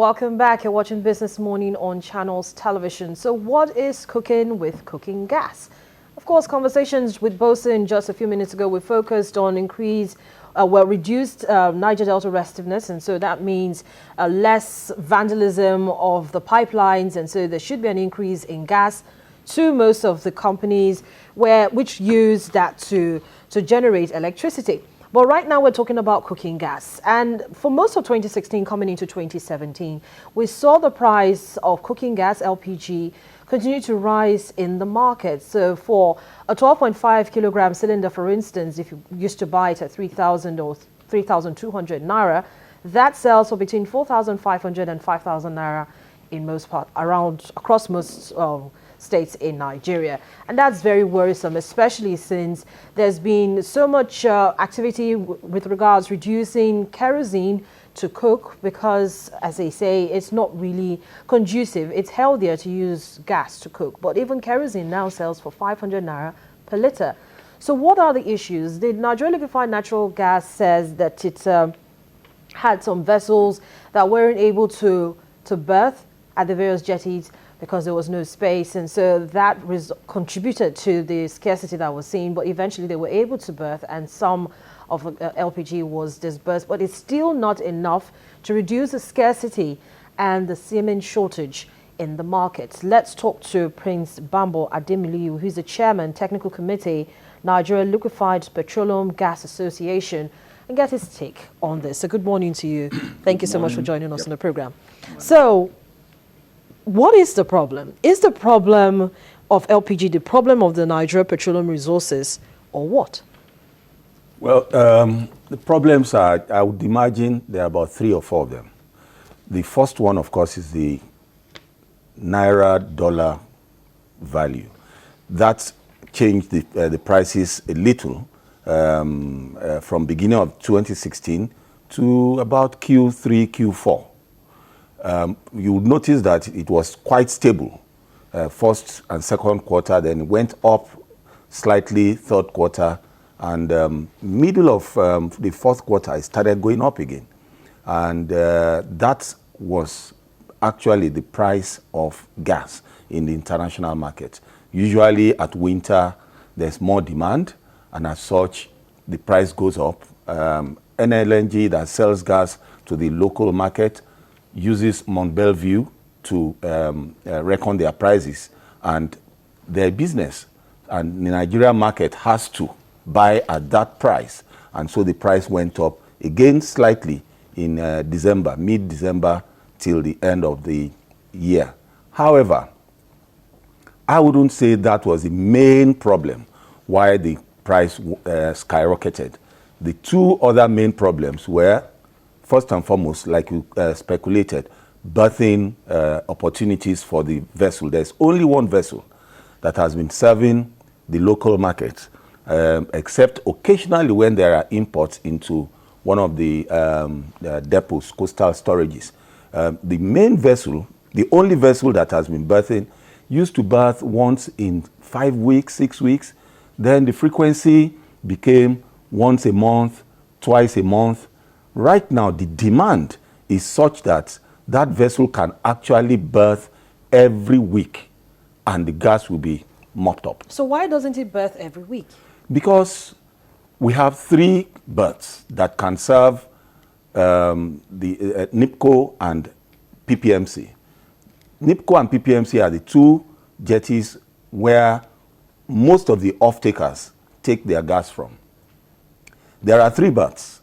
Welcome back. You're watching Business Morning on Channels Television. So what is cooking with cooking gas? Of course, conversations with Bosun just a few minutes ago, we focused on reduced Niger Delta restiveness, and so that means less vandalism of the pipelines, and so there should be an increase in gas to most of the companies which use that to generate electricity. But right now we're talking about cooking gas. And for most of 2016 coming into 2017, we saw the price of cooking gas, LPG, continue to rise in the market. So for a 12.5 kilogram cylinder, for instance, if you used to buy it at 3,000 or 3,200 naira, that sells for between 4,500 and 5,000 naira in most parts, across most states in Nigeria. And that's very worrisome, especially since there's been so much activity with regards reducing kerosene to cook, because, as they say, it's not really conducive. It's healthier to use gas to cook. But even kerosene now sells for 500 naira per litre. So what are the issues? The Nigeria Liquefied Natural Gas says that it had some vessels that weren't able to berth at the various jetties because there was no space, and so that contributed to the scarcity that was seen. But eventually they were able to berth, and some of LPG was disbursed, but it's still not enough to reduce the scarcity and the semen shortage in the market. Let's talk to Prince Bambo Ademiliu, who's the chairman, Technical Committee, Nigeria Liquefied Petroleum Gas Association, and get his take on this. So good morning to you. Thank you so much for joining us on the program. So what is the problem? Is the problem of LPG the problem of the Nigeria petroleum resources, or what? Well, the problems are, I would imagine, there are about 3 or 4 of them. The first one, of course, is the Naira-dollar value. That changed the prices a little from beginning of 2016 to about Q3, Q4. You would notice that it was quite stable first and second quarter, then it went up slightly third quarter, and middle of the fourth quarter it started going up again. And that was actually the price of gas in the international market. Usually at winter there's more demand, and as such the price goes up. NLNG that sells gas to the local market uses Mont Belvieu to reckon their prices and their business. And the Nigerian market has to buy at that price. And so the price went up again slightly in December, mid-December till the end of the year. However, I wouldn't say that was the main problem why the price skyrocketed. The 2 other main problems were, first and foremost, like you speculated, berthing opportunities for the vessel. There's only one vessel that has been serving the local market, except occasionally when there are imports into one of the depots, coastal storages. The main vessel, the only vessel that has been berthing, used to berth once in 5 weeks, 6 weeks. Then the frequency became once a month, twice a month. Right now, the demand is such that that vessel can actually berth every week, and the gas will be mopped up. So why doesn't it berth every week? Because we have 3 berths that can serve the NIPCO and PPMC. NIPCO and PPMC are the 2 jetties where most of the off-takers take their gas from. There are 3 berths.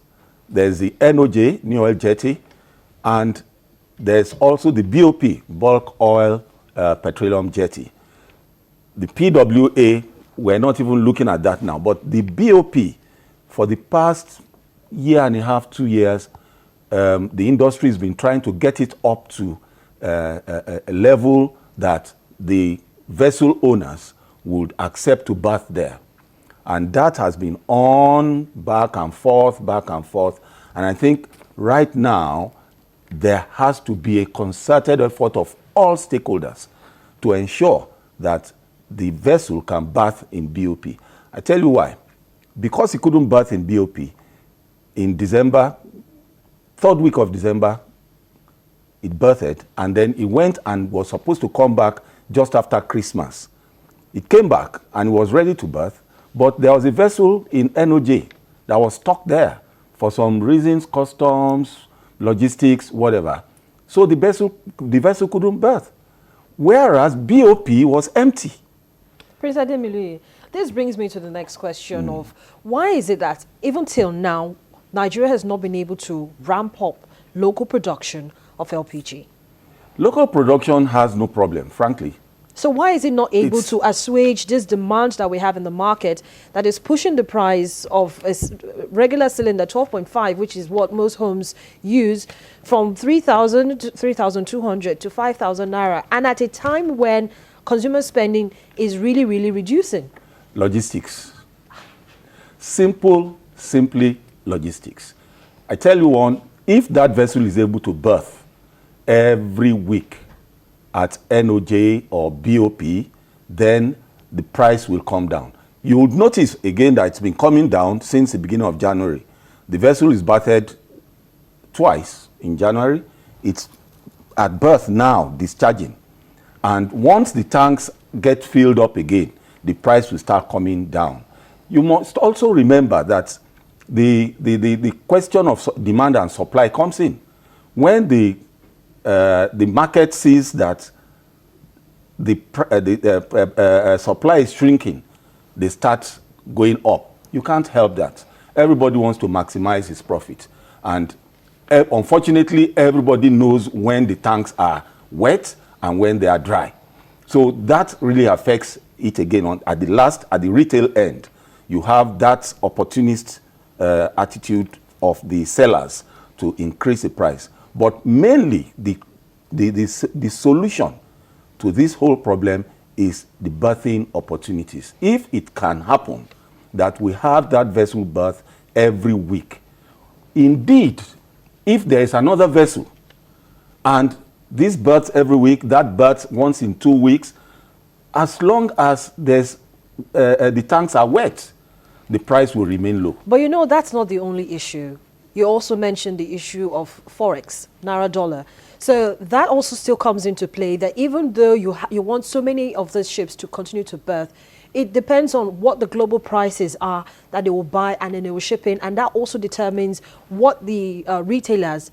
There's the NOJ, New Oil Jetty, and there's also the BOP, Bulk Oil Petroleum Jetty. The PWA, we're not even looking at that now, but the BOP, for the past year and a half, 2 years, the industry has been trying to get it up to a level that the vessel owners would accept to berth there. And that has been on back and forth. And I think right now there has to be a concerted effort of all stakeholders to ensure that the vessel can berth in BOP. I tell you why. Because he couldn't berth in BOP, in December, 3rd week of December, it birthed, and then it went and was supposed to come back just after Christmas. It came back and it was ready to birth, but there was a vessel in NOJ that was stuck there for some reasons, customs, logistics, whatever. So the vessel couldn't birth, whereas BOP was empty. Prince Ademiluyi, this brings me to the next question of why is it that even till now, Nigeria has not been able to ramp up local production of LPG? Local production has no problem, frankly. So why is it not able to assuage this demand that we have in the market that is pushing the price of a regular cylinder 12.5, which is what most homes use, from 3,000 to 3,200 to 5,000 naira, and at a time when consumer spending is really, really reducing? Logistics. Simply logistics. I tell you one, if that vessel is able to berth every week at NOJ or BOP, then the price will come down. You would notice again that it's been coming down since the beginning of January. The vessel is berthed twice in January. It's at berth now, discharging. And once the tanks get filled up again, the price will start coming down. You must also remember that the question of demand and supply comes in. When the market sees that the supply is shrinking, they start going up. You can't help that. Everybody wants to maximize his profit. And unfortunately, everybody knows when the tanks are wet and when they are dry. So that really affects it again. At the retail end, you have that opportunist attitude of the sellers to increase the price. But mainly, the solution to this whole problem is the berthing opportunities. If it can happen that we have that vessel berth every week, indeed, if there is another vessel and this berths every week, that berths once in 2 weeks, as long as there's the tanks are wet, the price will remain low. But you know, that's not the only issue. You also mentioned the issue of Forex, Naira dollar. So that also still comes into play, that even though you want so many of these ships to continue to berth, it depends on what the global prices are that they will buy and then they will ship in. And that also determines what the retailers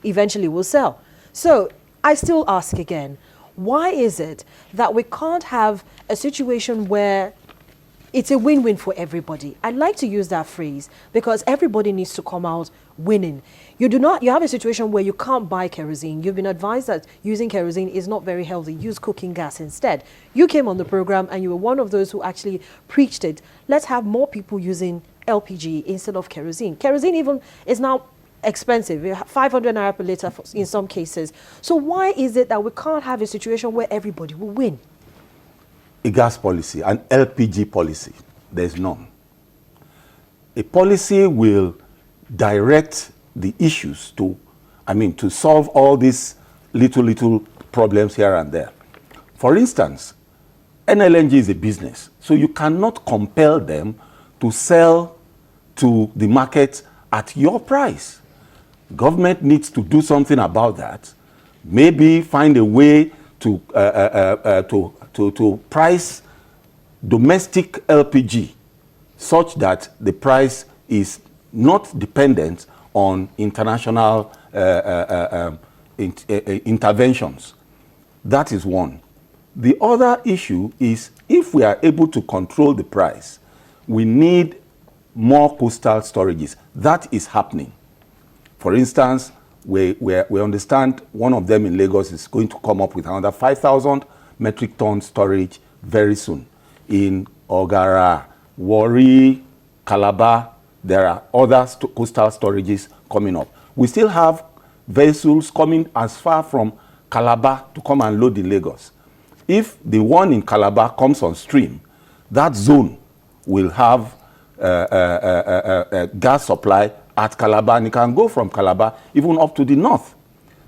eventually will sell. So I still ask again, why is it that we can't have a situation where it's a win-win for everybody? I like to use that phrase because everybody needs to come out winning. You have a situation where you can't buy kerosene. You've been advised that using kerosene is not very healthy. Use cooking gas instead. You came on the program and you were one of those who actually preached it. Let's have more people using LPG instead of kerosene. Kerosene even is now expensive, 500 naira per litre in some cases. So why is it that we can't have a situation where everybody will win? A gas policy, an LPG policy, there's none. A policy will direct the issues to solve all these little problems here and there. For instance, NLNG is a business, so you cannot compel them to sell to the market at your price. Government needs to do something about that. Maybe find a way to price domestic LPG such that the price is not dependent on international interventions. That is one. The other issue is if we are able to control the price, we need more coastal storages. That is happening. For instance, we understand one of them in Lagos is going to come up with another 5,000 metric ton storage very soon. In Ogara, Warri, Calabar, there are other coastal storages coming up. We still have vessels coming as far from Calabar to come and load in Lagos. If the one in Calabar comes on stream, that zone will have a gas supply at Calabar, and it can go from Calabar even up to the north.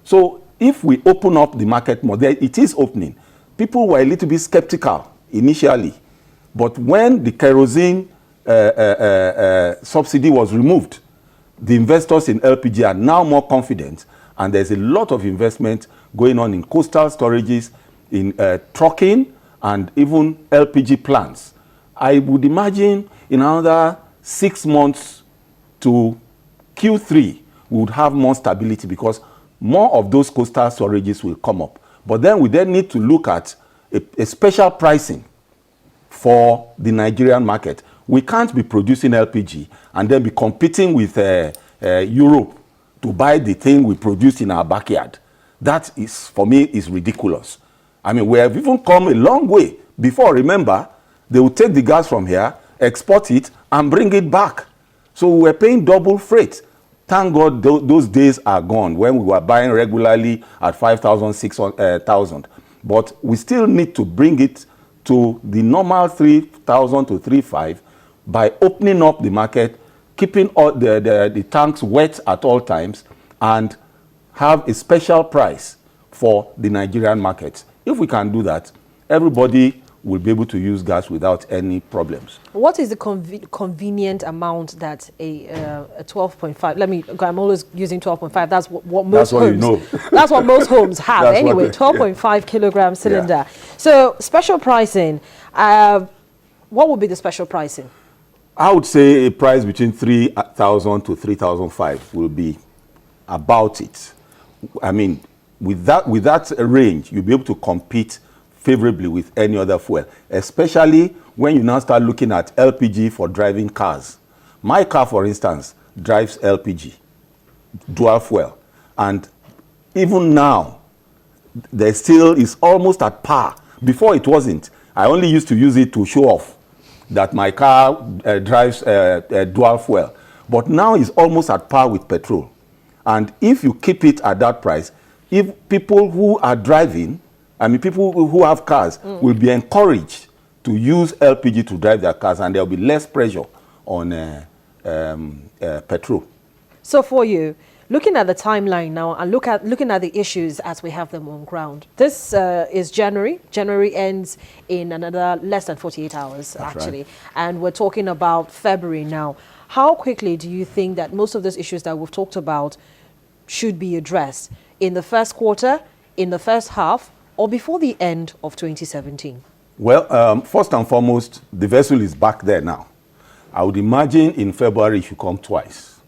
So if we open up the market more, it is opening. People were a little bit skeptical initially, but when the kerosene subsidy was removed, the investors in LPG are now more confident, And there's a lot of investment going on in coastal storages, in trucking, and even LPG plants. I would imagine in another 6 months to Q3, we would have more stability because more of those coastal storages will come up. But then we need to look at a special pricing for the Nigerian market. We can't be producing LPG and then be competing with Europe to buy the thing we produce in our backyard. That is, for me, is ridiculous. I mean, we have even come a long way. Before, remember, they would take the gas from here, export it, and bring it back. So we were paying double freight. Thank God those days are gone when we were buying regularly at 5,000, 6,000. But we still need to bring it to the normal 3,000 to 3,500 by opening up the market, keeping all the tanks wet at all times, and have a special price for the Nigerian market. If we can do that, everybody will be able to use gas without any problems. What is the convenient amount that a 12.5, I'm always using 12.5, that's what most homes, you know. That's what most homes have. That's anyway, 12.5 kilogram cylinder. Yeah. So special pricing, what would be the special pricing? I would say a price between 3,000 to 3,500 will be about it. I mean, with that range, you'll be able to compete favorably with any other fuel, especially when you now start looking at LPG for driving cars. My car, for instance, drives LPG, dual fuel. And even now, there still is almost at par. Before it wasn't. I only used to use it to show off that my car drives dual fuel. But now it's almost at par with petrol. And if you keep it at that price, if people who are driving, I mean, people who have cars will be encouraged to use LPG to drive their cars, and there will be less pressure on petrol. So for you, looking at the timeline now and looking at the issues as we have them on ground, this is January. January ends in another less than 48 hours, That's actually. right. And we're talking about February now. How quickly do you think that most of those issues that we've talked about should be addressed? In the first quarter, in the first half, or before the end of 2017? Well, first and foremost, the vessel is back there now. I would imagine in February it should come twice.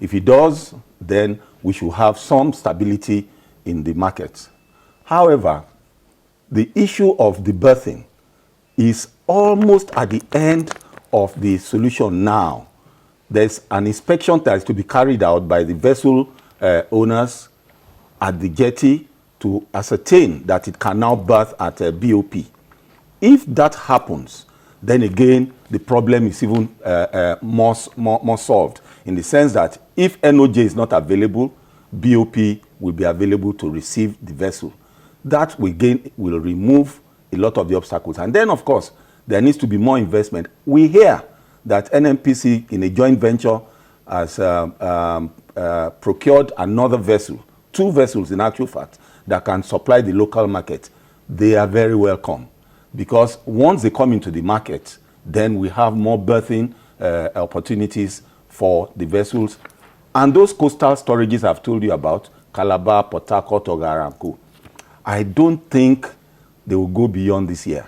If it does, then we should have some stability in the market. However, the issue of the berthing is almost at the end of the solution now. There's an inspection that is to be carried out by the vessel owners at the jetty to ascertain that it can now berth at a BOP. If that happens, then again, the problem is even more solved, in the sense that if NOJ is not available, BOP will be available to receive the vessel. That will remove a lot of the obstacles. And then, of course, there needs to be more investment. We hear that NNPC, in a joint venture, has procured another vessel, 2 vessels in actual fact, that can supply the local market. They are very welcome, because once they come into the market, then we have more berthing opportunities for the vessels. And those coastal storages I've told you about, Calabar, Port Harcourt, Ogaramco, I don't think they will go beyond this year.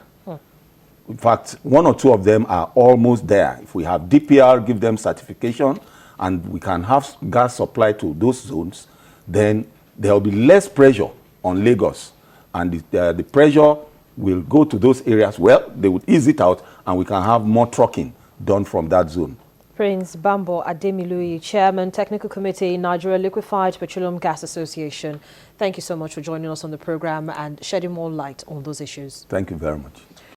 In fact, 1 or 2 of them are almost there. If we have DPR, give them certification, and we can have gas supply to those zones, then there will be less pressure on Lagos, and the pressure will go to those areas. Well, they would ease it out, and we can have more trucking done from that zone. Prince Bambo Ademiluyi, Chairman, Technical Committee, Nigeria Liquefied Petroleum Gas Association. Thank you so much for joining us on the program and shedding more light on those issues. Thank you very much.